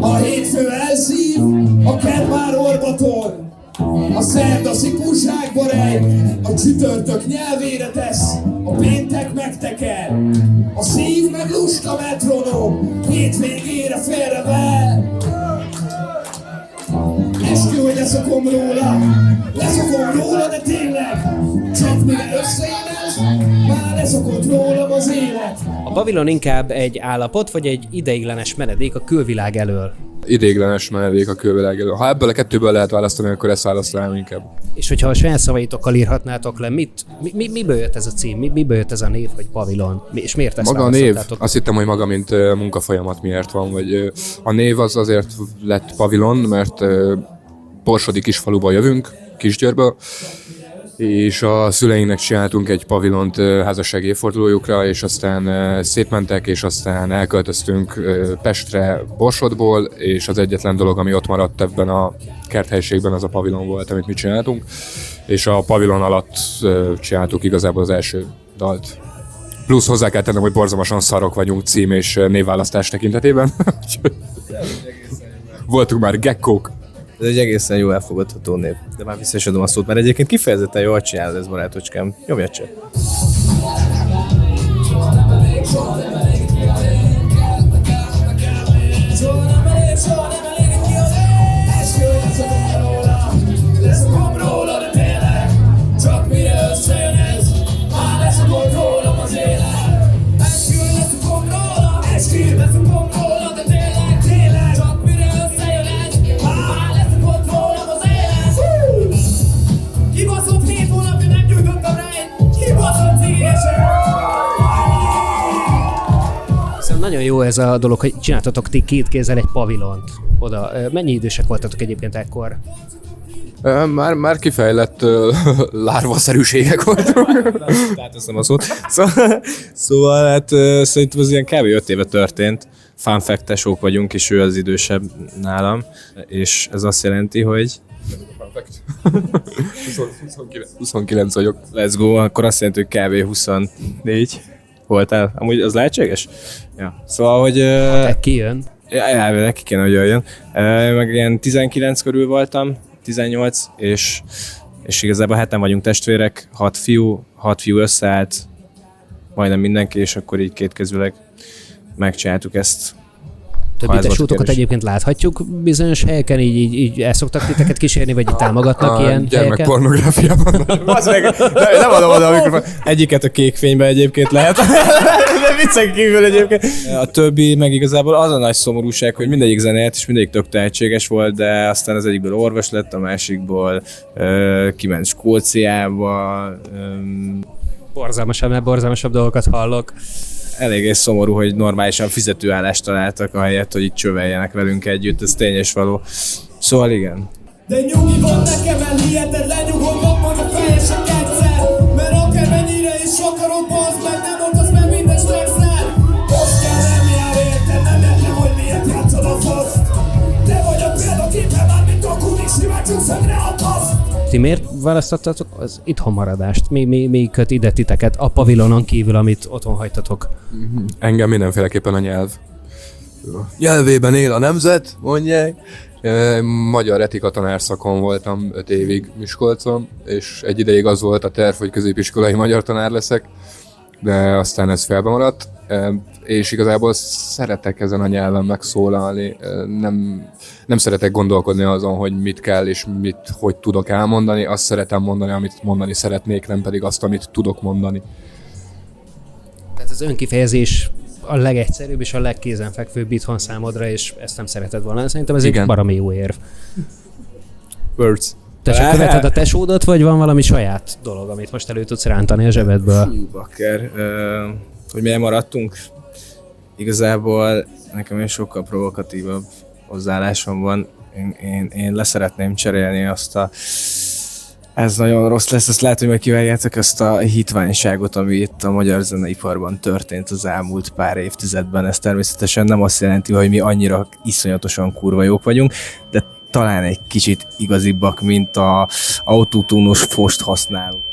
A hétfő elszív, a kedd már orbaton. A szerda szikúságba rejt, a csütörtök nyelvére tesz, a péntek megteker. A szív meg lusta metronóm, hétvégére félrevel. Eskü, hogy leszakom róla, de tényleg. Csak mire összejön ez, már leszokott rólam az élet. A pavilon inkább egy állapot, vagy egy ideiglenes menedék a külvilág elől? Ideiglenes menedék a külvilág elől. Ha ebből a kettőből lehet választani, akkor ezt választanám inkább. És hogyha a saját szavaitokkal írhatnátok le, miből jött ez a cím, miből jött ez a név, hogy pavilon? És miért ezt maga a név, választottátok? azt hittem, hogy maga, mint munkafolyamat miért van, vagy a név az azért lett pavilon, mert borsodi kisfaluból jövünk, Kisgyőrből, és a szüleinknek csináltunk egy pavilont házassági évfordulójukra, és aztán szétmentek, és aztán elköltöztünk Pestre Borsodból, és az egyetlen dolog, ami ott maradt ebben a kerthelyiségben, az a pavilon volt, amit mi csináltunk, és a pavilon alatt csináltuk igazából az első dalt. Plusz hozzá kell tennem, hogy borzalmasan szarok vagyunk cím és névválasztás tekintetében. Voltunk már gekkók. Ez egy egészen jó elfogadható név. De már vissza is adom a szót, mert egyébként kifejezetten jól csinálod ez, barátocskám. Nyomjad csak! Nagyon jó ez a dolog, hogy csináltatok ti két kézzel egy pavilont oda. Mennyi idősek voltatok egyébként ekkor? Már kifejlett lárvaszerűségek voltunk. Átveszem a szót. Szóval hát szerintem az ilyen kb. 5 éve történt. Fun fact-esók vagyunk, és ő az idősebb nálam. És ez azt jelenti, hogy... 29 vagyok. Let's go, akkor azt jelenti, hogy kb. 24 voltál. Amúgy az lehetséges? Ja. Szóval, hogy... Te kijön. Ja, neki kéne, hogy jöjjön. Meg ilyen 19 körül voltam, 18, és igazából heten vagyunk testvérek, 6 fiú összeállt, majdnem mindenki, és akkor így kétkezűleg megcsináltuk ezt. Többi tesótokat egyébként láthatjuk bizonyos helyeken, így el szoktak titeket kísérni, vagy így támogatnak ilyen helyeken? Gyermekpornográfiában. Az meg, nem adom oda a mikrofon. Egyiket a kékfényben egyébként lehet. De viccen kívül egyébként. A többi meg igazából az a nagy szomorúság, hogy mindegyik zenélt, és mindegyik tök tehetséges volt, de aztán az egyikből orvos lett, a másikból kiment Skóciába. Borzalmasabb dolgokat hallok. Eléggé szomorú, hogy normálisan fizetőállást találtak, ahelyett, hogy itt csöveljenek velünk együtt, ez tény és való. Szóval igen. De nyugi van nekem, elhihetetlen nyugodom, mondok fejesek egyszer. Mert akármennyire is akarod, bazd meg, nem mondasz meg minden strekszel. Most kell nem jár érted, nem értem, hogy miért játszod a faszt. Te vagy a példaképpen, már mint a kunik, simán csúszögre a paszt. Ti miért választottatok az itthon maradást? Mi köt ide titeket a pavilonon kívül, amit otthon hagytatok? Engem mindenféleképpen a nyelv. Nyelvében él a nemzet, mondják. Magyar etika tanárszakon voltam 5 évig Miskolcon, és egy ideig az volt a terv, hogy középiskolai magyar tanár leszek, de aztán ez felbemaradt, és igazából szeretek ezen a nyelven megszólalni, nem szeretek gondolkodni azon, hogy mit kell és hogy tudok elmondani, azt szeretem mondani, amit mondani szeretnék, nem pedig azt, amit tudok mondani. Tehát az önkifejezés a legegyszerűbb és a legkézenfekvőbb itthon számodra, és ezt nem szereted volna. Szerintem ez egy baromi jó érv. Words. Te csak követed a tesódot, vagy van valami saját dolog, amit most elő tudsz rántani a zsebedből? Fú, bakker. Hogy milyen maradtunk? Igazából nekem egy sokkal provokatívabb hozzáállásom van. Én leszeretném cserélni azt a... Ez nagyon rossz lesz, ezt lehet, hogy meg kivágjátok azt a hitványságot, ami itt a magyar zeneiparban történt az elmúlt pár évtizedben. Ez természetesen nem azt jelenti, hogy mi annyira iszonyatosan kurva jók vagyunk, de talán egy kicsit igazibbak, mint a autotúnos fost használó.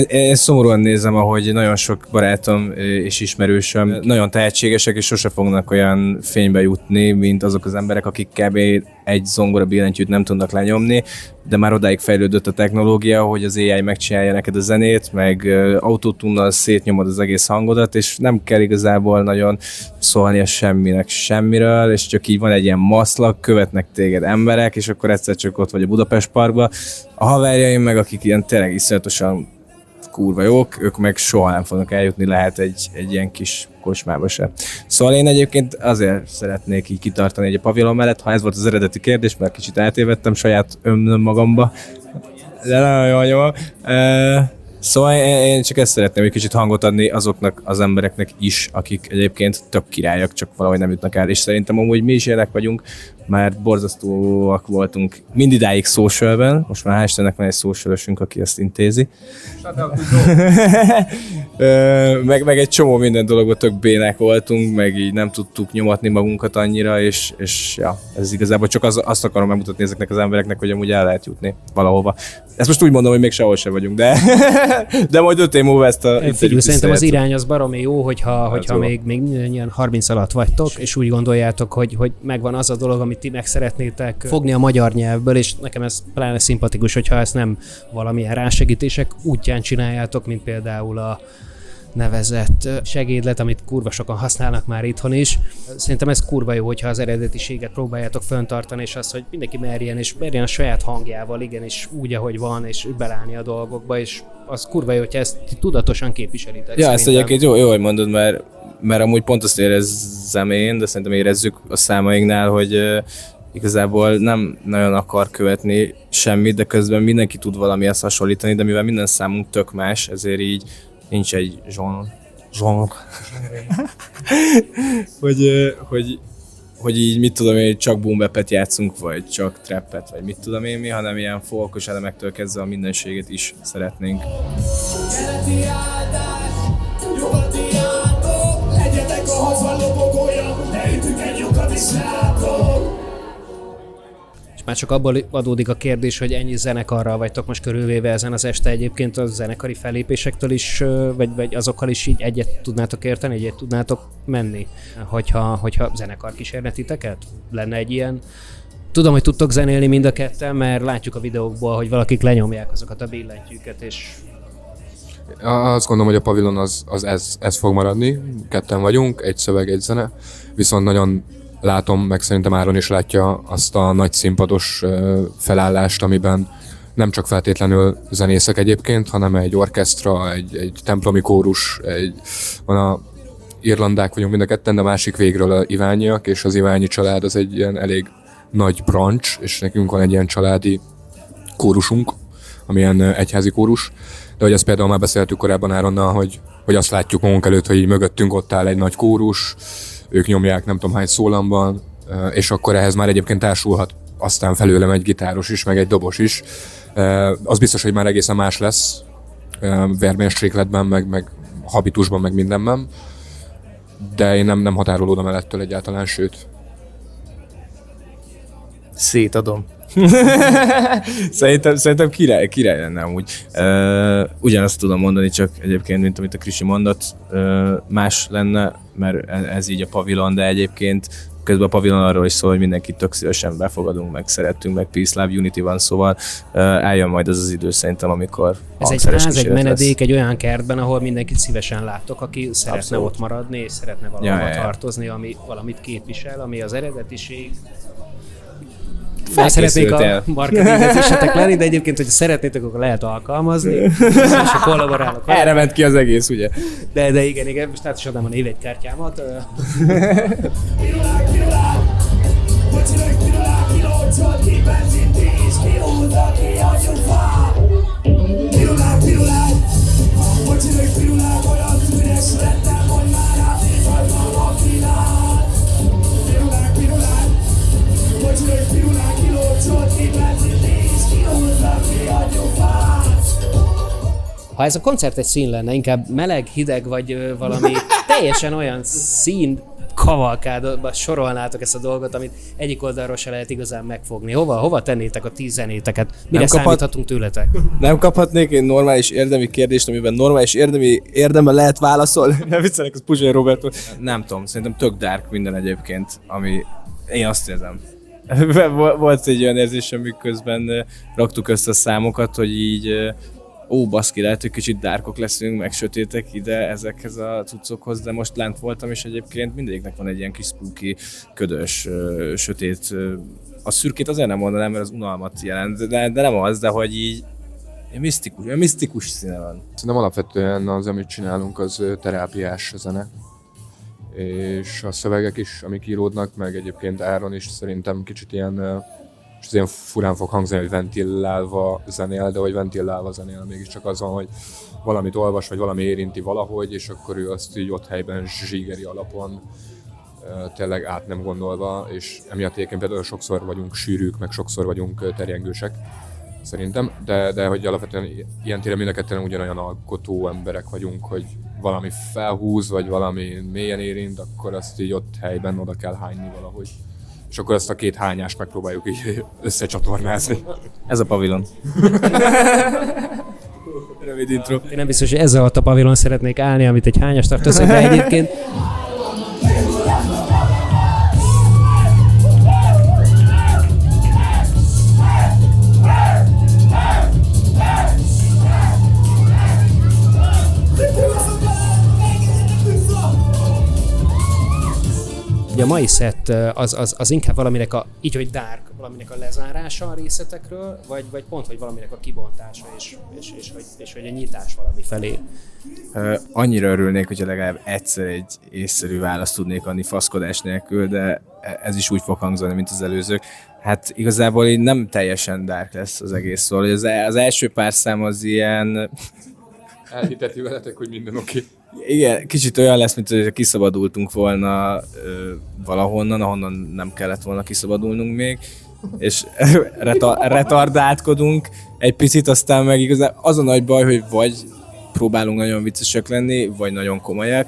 Én szomorúan nézem, ahogy nagyon sok barátom és ismerősöm nagyon tehetségesek, és sose fognak olyan fénybe jutni, mint azok az emberek, akik kb. Egy zongora billentyűt nem tudnak lenyomni, de már odáig fejlődött a technológia, hogy az AI megcsinálja neked a zenét, meg autotune-nal szétnyomod az egész hangodat, és nem kell igazából nagyon szólnia semminek semmiről, és csak így van egy ilyen maszlak, követnek téged emberek, és akkor egyszer csak ott vagy a Budapest Parkba. A haverjaim meg, akik ilyen tényleg iszonyatosan kurva jók, ők meg soha nem fognak eljutni, lehet egy ilyen kis kocsmába se. Szóval én egyébként azért szeretnék így kitartani egy a pavilon mellett, ha ez volt az eredeti kérdés, mert kicsit eltévedtem saját önmagamba, de nagyon jó. Szóval én csak ezt szeretném, hogy kicsit hangot adni azoknak az embereknek is, akik egyébként tök királyak, csak valahogy nem jutnak el, és szerintem amúgy mi is ilyenek vagyunk, mert borzasztóak voltunk mindidáig socialben, most már hál' Istennek van egy socialösünk, aki ezt intézi. meg egy csomó minden dologban tök bének voltunk, meg így nem tudtuk nyomatni magunkat annyira, és ja, ez igazából csak azt akarom megmutatni ezeknek az embereknek, hogy amúgy el lehet jutni valahova. Ezt most úgy mondom, hogy még sehol sem vagyunk, de majd 5 év múlva ezt a... Figyelj, szerintem az irány az baromi jó, hogyha még ilyen 30 alatt vagytok, és úgy gondoljátok, hogy megvan az a dolog, amit ti meg szeretnétek fogni a magyar nyelvből, és nekem ez pláne szimpatikus, hogyha ezt nem valamilyen rásegítések útján csináljátok, mint például a nevezett segédlet, amit kurva sokan használnak már itthon is. Szerintem ez kurva jó, hogyha az eredetiséget próbáljátok fenntartani, és az, hogy mindenki merjen a saját hangjával, igenis úgy, ahogy van, és belállni a dolgokba, és az kurva jó, hogyha ezt tudatosan képviselitek. Ja, ezt egyébként jó, hogy mondod, mert amúgy pont azt érezzem én, de szerintem érezzük a számainknál, hogy igazából nem nagyon akar követni semmit, de közben mindenki tud valamihez hasonlítani, de mivel minden számunk tök más, ezért így nincs egy zsong. hogy így mit tudom én, csak boom bapet játszunk, vagy csak trappet, vagy mit tudom én mi, hanem ilyen folkos elemektől kezdve a mindenséget is szeretnénk. Keleti áldás, nyugati átok, legyetek a hazalobogója, ne ütünk egy lyukat is látok. És már csak abból adódik a kérdés, hogy ennyi zenekarral vagytok most körülvéve ezen az este, egyébként a zenekari fellépésektől is, vagy azokkal is így egyet tudnátok érteni, egyet tudnátok menni, hogyha zenekar kísérne titeket? Lenne egy ilyen? Tudom, hogy tudtok zenélni mind a ketten, mert látjuk a videókból, hogy valakik lenyomják azokat a billentyűket, és... Azt gondolom, hogy a pavilon az ez fog maradni, ketten vagyunk, egy szöveg, egy zene, viszont nagyon látom, meg szerintem Áron is látja azt a nagy színpados felállást, amiben nem csak feltétlenül zenészek egyébként, hanem egy orkesztra, egy templomi kórus, van a irlandák vagyunk mind a ketten, de a másik végről a Iványiak, és az Iványi család az egy ilyen elég nagy branch, és nekünk van egy ilyen családi kórusunk, ami ilyen egyházi kórus, de hogy ezt például már beszéltük korábban Áronnal, hogy azt látjuk magunk előtt, hogy így mögöttünk ott áll egy nagy kórus, ők nyomják nem tudom hány szólamban, és akkor ehhez már egyébként társulhat aztán felőlem egy gitáros is, meg egy dobos is. Az biztos, hogy már egészen más lesz, verbenysrékletben, meg habitusban, meg mindenben, de én nem határolódom el ettől egyáltalán, sőt. Szétadom. Szerintem király lenne amúgy. Ugyanazt tudom mondani, csak egyébként, mint amit a Krisi mondott, más lenne, mert ez így a pavilon, de egyébként közben a pavilon arról is szól, hogy mindenkit tök szívesen befogadunk, meg szeretünk, meg Peace, Love, Unity van, szóval eljön majd az idő szerintem, amikor ez egy ház, egy menedék, lesz. Egy olyan kertben, ahol mindenkit szívesen látok, aki szeretne abszolút ott maradni, és szeretne valahova tartozni, ami valamit képvisel, ami az eredetiség. Szeretnék a marketingvezetősetek lenni, de egyébként, hogyha szeretnétek, akkor lehet alkalmazni, és a kollaborálok. Erre ment ki az egész, ugye? De igen, most át is adnám a névjegykártyámat. Ha ez a koncert egy szín lenne, inkább meleg, hideg, vagy valami teljesen olyan szín kavalkádba sorolnátok ezt a dolgot, amit egyik oldalról se lehet igazán megfogni. Hova tennétek a 10 zenéteket? Mire számíthatunk tőletek? Nem kaphatnék egy normális érdemi kérdést, amiben normális érdemben lehet válaszolni? Nem viccelek, az Puzsai Roberto. Nem tudom, szerintem tök dark minden egyébként, ami én azt érzem. Volt egy olyan érzésem, miközben raktuk össze a számokat, hogy így baszki, lehet, hogy kicsit dárkok leszünk, meg sötétek ide ezekhez a cuccokhoz, de most lent voltam, és egyébként mindegyiknek van egy ilyen kis spooky, ködös, sötét. A szürkét azért nem mondanám, mert az unalmat jelent, de nem az, de hogy így misztikus színe van. Szerintem alapvetően az, amit csinálunk, az terápiás zene. És a szövegek is, amik íródnak, meg egyébként Áron is szerintem kicsit ilyen, és ez ilyen furán fog hangzani, hogy ventilálva zenél, de hogy ventilálva zenél, mégiscsak az van, hogy valamit olvas, vagy valami érinti valahogy, és akkor ő azt így ott helyben zsigeri alapon, tényleg át nem gondolva, és emiatt egyébként például sokszor vagyunk sűrűk, meg sokszor vagyunk terjengősek, szerintem, de hogy alapvetően ilyen téren mind a ketten ugyanolyan alkotó emberek vagyunk, hogy valami felhúz, vagy valami mélyen érint, akkor azt így ott helyben oda kell hányni valahogy. És akkor ezt a két hányást megpróbáljuk így összecsatornázni. Ez a pavilon. Rövid intro. Én nem biztos, hogy ezzel a pavilon szeretnék állni, amit egy hányas tart össze, de egyébként a mai set az inkább valaminek így hogy dark, valaminek a lezárása a részletekről, vagy pont, hogy valaminek a kibontása, és hogy a nyitás valami felé. Annyira örülnék, hogyha legalább egyszer egy észszerű választ tudnék adni faszkodás nélkül, de ez is úgy fog hangzani, mint az előzők. Hát igazából így nem teljesen dark lesz az egész, szóval az első pár szám az ilyen... Elhiteti veletek, hogy minden oké. Igen, kicsit olyan lesz, mint hogy kiszabadultunk volna valahonnan, ahonnan nem kellett volna kiszabadulnunk még, és retardáltkodunk egy picit, aztán meg igazán az a nagy baj, hogy vagy próbálunk nagyon viccesek lenni, vagy nagyon komolyak,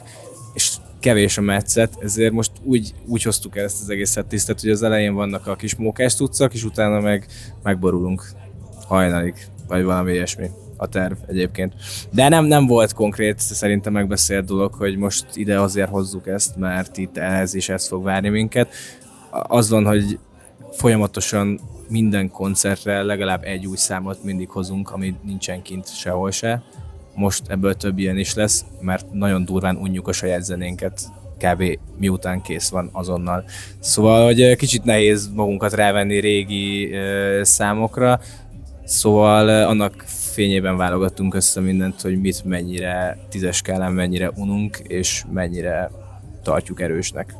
és kevés a metszet, ezért most úgy hoztuk el ezt az egész setlisztet, hogy az elején vannak a kis mókás tucak, és utána meg megborulunk hajnalig, vagy valami ilyesmi. A terv egyébként. De nem volt konkrét, szerintem megbeszélt dolog, hogy most ide azért hozzuk ezt, mert itt ez fog várni minket. Az van, hogy folyamatosan minden koncertre legalább egy új számot mindig hozunk, ami nincsen kint sehol se. Most ebből több ilyen is lesz, mert nagyon durván unjuk a saját zenénket kb. Miután kész van azonnal. Szóval, hogy kicsit nehéz magunkat rávenni régi számokra, szóval annak fényében válogattunk össze mindent, hogy mit mennyire 10-es skálán, mennyire ununk, és mennyire tartjuk erősnek.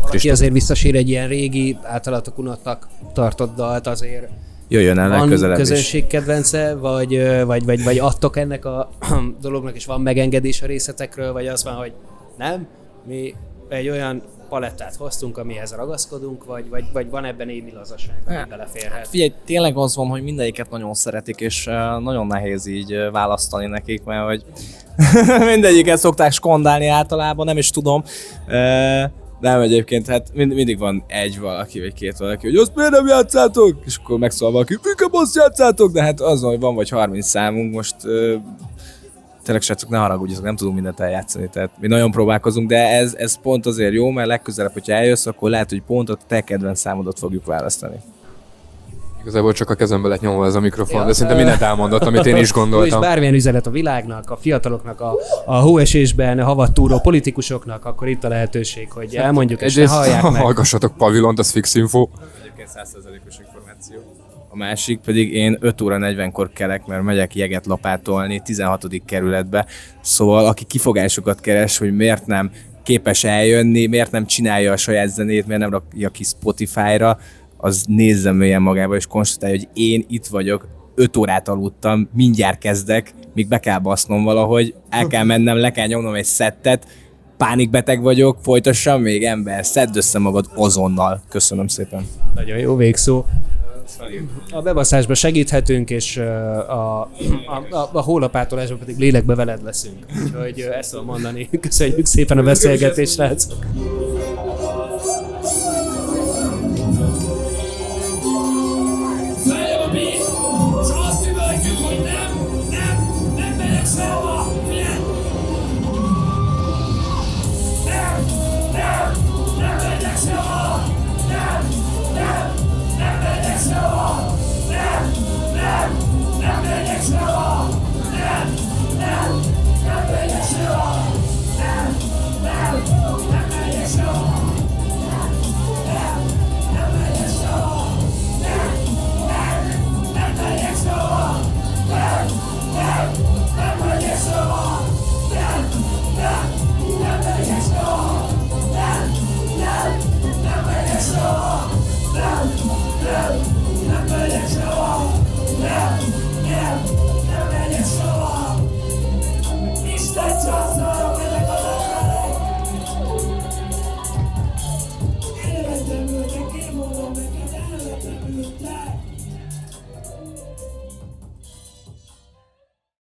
Aki azért visszasír egy ilyen régi, általatok unatnak tartott dalt, azért jöjjön el legközelebb is. Van közönségkedvence, vagy adtok ennek a dolognak, és van megengedés a részletekről, vagy az van, hogy nem, mi egy olyan palettát hoztunk, amihez ragaszkodunk, vagy van ebben némi lazaság, ami beleférhet? Figyelj, tényleg az van, hogy mindegyiket nagyon szeretik, és nagyon nehéz így választani nekik, mert hogy mindegyiket szokták skandálni általában, nem is tudom. Nem, egyébként, hát mindig van egy valaki, vagy két valaki, hogy azt miért nem játszátok? És akkor megszól valaki, inkább azt játszátok, de hát az, hogy van vagy 30 számunk, most tényleg srácok, ne haragudjatok, nem tudunk mindent eljátszani, tehát mi nagyon próbálkozunk, de ez pont azért jó, mert legközelebb, hogyha eljössz, akkor lehet, hogy pont a te kedvenc számodat fogjuk választani. Igazából csak a kezembe lett nyomva ez a mikrofon, de szinte mindent elmondott, amit én is gondoltam. És bármilyen üzenet a világnak, a fiataloknak, a hóesésben havattúró politikusoknak, akkor itt a lehetőség, hogy elmondjuk, és ne hallják meg. Hallgassatok Pavilont, az fix info. Egyébként 100%-os információ. A másik pedig én 5 óra 40-kor kelek, mert megyek jeget lapátolni 16. kerületbe. Szóval aki kifogásokat keres, hogy miért nem képes eljönni, miért nem csinálja a saját zenét, miért nem rakja ki Spotify-ra, az nézzem mélyen magába, és konstatálja, hogy én itt vagyok, 5 órát aludtam, mindjárt kezdek, míg be kell basznom valahogy, el kell mennem, le kell nyomnom egy szettet, pánikbeteg vagyok, folytassam még ember, szedd össze magad azonnal. Köszönöm szépen. Nagyon jó végszó. A bebaszásban segíthetünk, és a hólapátolásban pedig lélekbe veled leszünk. Úgyhogy ezt tudom mondani. Köszönjük szépen a beszélgetést, srácok!